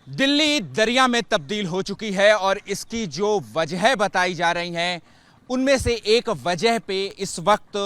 दिल्ली दरिया में तब्दील हो चुकी है और इसकी जो वजह बताई जा रही हैं उनमें से एक वजह पे इस वक्त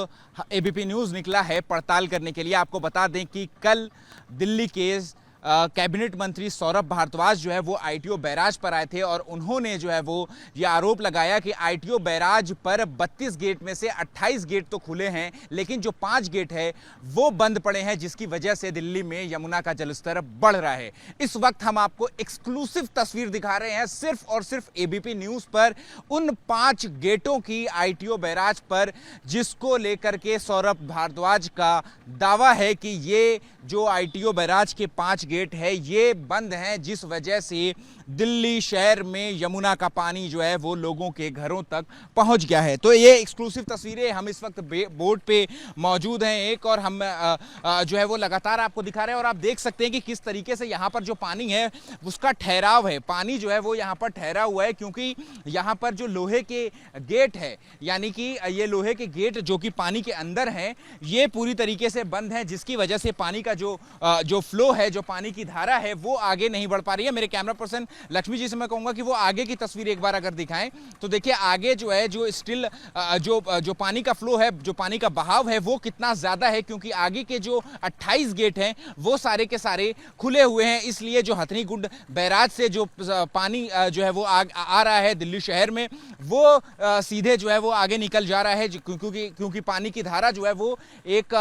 एबीपी न्यूज़ निकला है पड़ताल करने के लिए। आपको बता दें कि कल दिल्ली के कैबिनेट मंत्री सौरभ भारद्वाज जो है वो आईटीओ बैराज पर आए थे और उन्होंने जो है वो ये आरोप लगाया कि आईटीओ बैराज पर 32 गेट में से 28 गेट तो खुले हैं, लेकिन जो 5 गेट है वो बंद पड़े हैं, जिसकी वजह से दिल्ली में यमुना का जलस्तर बढ़ रहा है। इस वक्त हम आपको एक्सक्लूसिव तस्वीर दिखा रहे हैं सिर्फ और सिर्फ एबीपी न्यूज़ पर उन 5 गेटों की आईटीओ बैराज पर, जिसको लेकर के सौरभ भारद्वाज का दावा है कि ये जो आईटीओ बैराज के 5 गेट है ये बंद हैं, जिस वजह से दिल्ली शहर में यमुना का पानी जो है वो लोगों के घरों तक पहुंच गया है। तो ये एक्सक्लूसिव तस्वीरें हम इस वक्त बोर्ड पे मौजूद हैं एक, और हम जो है वो लगातार आपको दिखा रहे हैं और आप देख सकते हैं कि किस तरीके से यहाँ पर जो पानी है उसका ठहराव है। पानी जो है वो यहाँ पर ठहरा हुआ है क्योंकि यहाँ पर जो लोहे के गेट है, यानी कि ये लोहे के गेट जो कि पानी के अंदर हैं, ये पूरी तरीके से बंद हैं, जिसकी वजह से पानी का जो फ्लो है, जो पानी की धारा है वो आगे नहीं बढ़ पा रही है। मेरे कैमरा पर्सन लक्ष्मी जी से मैं कहूंगा कि वो आगे की तस्वीर एक बार अगर दिखाएं तो देखिए आगे जो है जो स्टिल जो पानी का फ्लो है, जो पानी का बहाव है वो कितना ज्यादा है, क्योंकि आगे के जो 28 गेट हैं वो सारे के सारे खुले हुए हैं। इसलिए जो हथनीकुंड बैराज से जो पानी जो है वो आ रहा है दिल्ली शहर में, वो सीधे जो है वो आगे निकल जा रहा है, क्योंकि पानी की धारा जो है वो एक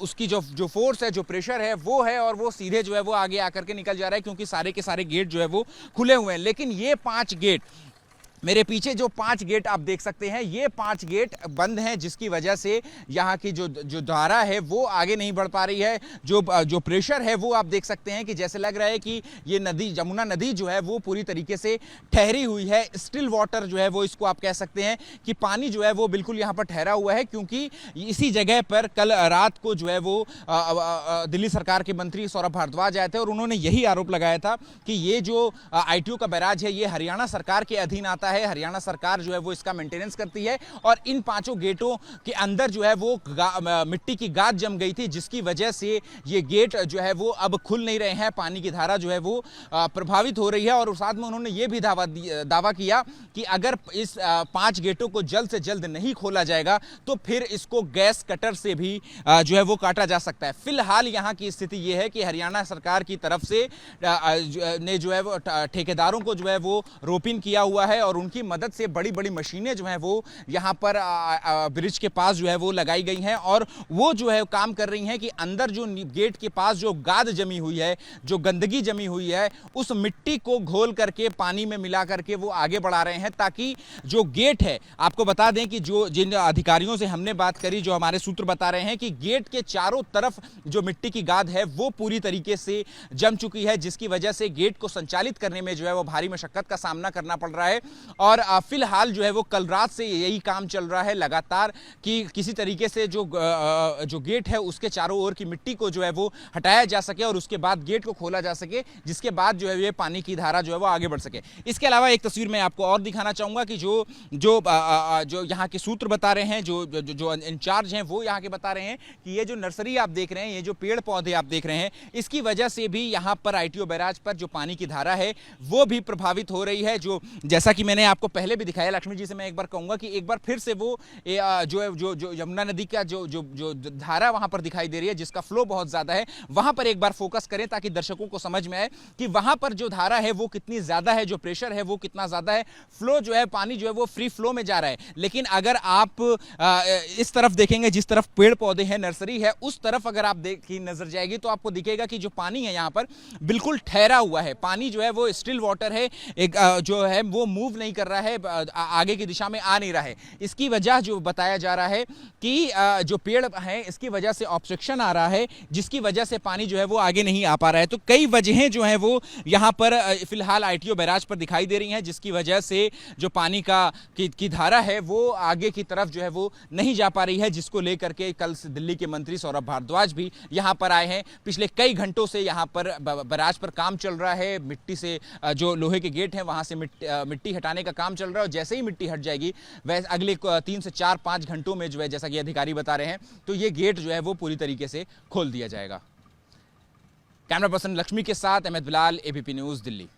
उसकी जो फोर्स है, जो प्रेशर है वो है, और वो सीधे जो है वो आगे आकर के निकल जा रहा है, क्योंकि सारे के सारे गेट जो है वो खुले हुए हैं। लेकिन ये 5 गेट, मेरे पीछे जो 5 गेट आप देख सकते हैं, ये 5 गेट बंद हैं, जिसकी वजह से यहाँ की जो धारा है वो आगे नहीं बढ़ पा रही है। जो प्रेशर है वो आप देख सकते हैं कि जैसे लग रहा है कि ये नदी, यमुना नदी जो है वो पूरी तरीके से ठहरी हुई है। स्टिल वाटर जो है वो इसको आप कह सकते हैं कि पानी जो है वो बिल्कुल यहाँ पर ठहरा हुआ है, क्योंकि इसी जगह पर कल रात को जो है वो दिल्ली सरकार के मंत्री सौरभ भारद्वाज आए थे और उन्होंने यही आरोप लगाया था कि ये जो आईटीओ का बैराज है ये हरियाणा सरकार के अधीन आता है, हरियाणा सरकार जो है वो इसका मेंटेनेंस करती है, और इन 5 गेटों के अंदर जो है वो मिट्टी की गाद जम गई थी, जिसकी वजह से ये गेट जो है वो अब खुल नहीं रहे हैं। पानी की धारा जो है वो प्रभावित हो रही है, और साथ में उन्होंने ये भी दावा किया कि अगर इस 5 गेटों को जल्द से जल्द नहीं खोला जाएगा तो फिर इसको गैस कटर से भी जो है वो काटा जा सकता है। फिलहाल यहाँ की स्थिति ये है कि हरियाणा सरकार की तरफ से ने जो है वो ठेकेदारों को जो है वो रोपिन किया हुआ है, और उनकी मदद से बड़ी बड़ी मशीनें जो हैं वो यहाँ पर ब्रिज के पास जो है वो लगाई गई हैं, और वो जो है काम कर रही हैं कि अंदर जो गेट के पास जो गाद जमी हुई है, जो गंदगी जमी हुई है, उस मिट्टी को घोल करके पानी में मिला करके वो आगे बढ़ा रहे हैं, ताकि जो गेट है, आपको बता दें कि जिन अधिकारियों से हमने बात करी, जो हमारे सूत्र बता रहे हैं कि गेट के चारों तरफ जो मिट्टी की गाद है वो पूरी तरीके से जम चुकी है, जिसकी वजह से गेट को संचालित करने में जो है वो भारी मशक्कत का सामना करना पड़ रहा है। और फिलहाल जो है वो कल रात से यही काम चल रहा है लगातार कि किसी तरीके से जो गेट है उसके चारों ओर की मिट्टी को जो है वो हटाया जा सके और उसके बाद गेट को खोला जा सके, जिसके बाद जो है ये पानी की धारा जो है वो आगे बढ़ सके। इसके अलावा एक तस्वीर मैं आपको और दिखाना चाहूंगा कि जो यहाँ के सूत्र बता रहे हैं, जो इंचार्ज हैं वो यहाँ के बता रहे हैं कि ये जो नर्सरी आप देख रहे हैं, ये जो पेड़ पौधे आप देख रहे हैं, इसकी वजह से भी यहाँ पर आईटीओ बैराज पर जो पानी की धारा है वो भी प्रभावित हो रही है। जैसा कि मैंने आपको पहले भी दिखाया, लक्ष्मी जी से मैं एक बार कहूंगा कि एक बार फिर से वो जो यमुना नदी का जो धारा वहां पर दिखाई दे रही है, जिसका फ्लो बहुत ज्यादा है, वहां पर एक बार फोकस करें ताकि दर्शकों को समझ में आए कि वहां पर जो धारा है वो कितनी ज्यादा है, जो प्रेशर है वो कितना ज्यादा है, फ्लो जो है, पानी जो है वो फ्री फ्लो में जा रहा है। लेकिन अगर आप इस तरफ देखेंगे, जिस तरफ पेड़ पौधे हैं, नर्सरी है, उस तरफ अगर आप की नजर जाएगी तो आपको दिखेगा कि जो पानी है यहाँ पर बिल्कुल ठहरा हुआ है। पानी जो है वो स्टिल वाटर है, एक जो है वो मूव नहीं कर रहा है, आगे की दिशा में आ नहीं रहा है। इसकी वजह जो बताया जा रहा है कि जो पेड़ हैं इसकी वजह से ऑब्स्ट्रक्शन आ रहा है, जिसकी वजह से पानी जो है वो आगे नहीं आ पा रहा है। तो कई वजहें जो हैं वो यहाँ पर फिलहाल आईटीओ बैराज पर दिखाई दे रही हैं, जिसकी वजह से जो पानी की धारा है वो आगे की तरफ जो है वो नहीं जा पा रही है, जिसको लेकर के कल से दिल्ली के मंत्री सौरभ भारद्वाज भी यहाँ पर आए हैं। पिछले कई घंटों से यहाँ पर बैराज पर काम चल रहा है, मिट्टी से जो लोहे के गेट हैं वहाँ से मिट्टी हटाने का काम चल रहा है, और जैसे ही मिट्टी हट जाएगी वैसे अगले 3 से 4-5 घंटों में जो है, जैसा कि अधिकारी बता रहे हैं, तो ये गेट जो है वो पूरी तरीके से खोल दिया जाएगा। कैमरा पर्सन लक्ष्मी के साथ अहमद बिलाल, एबीपी न्यूज, दिल्ली।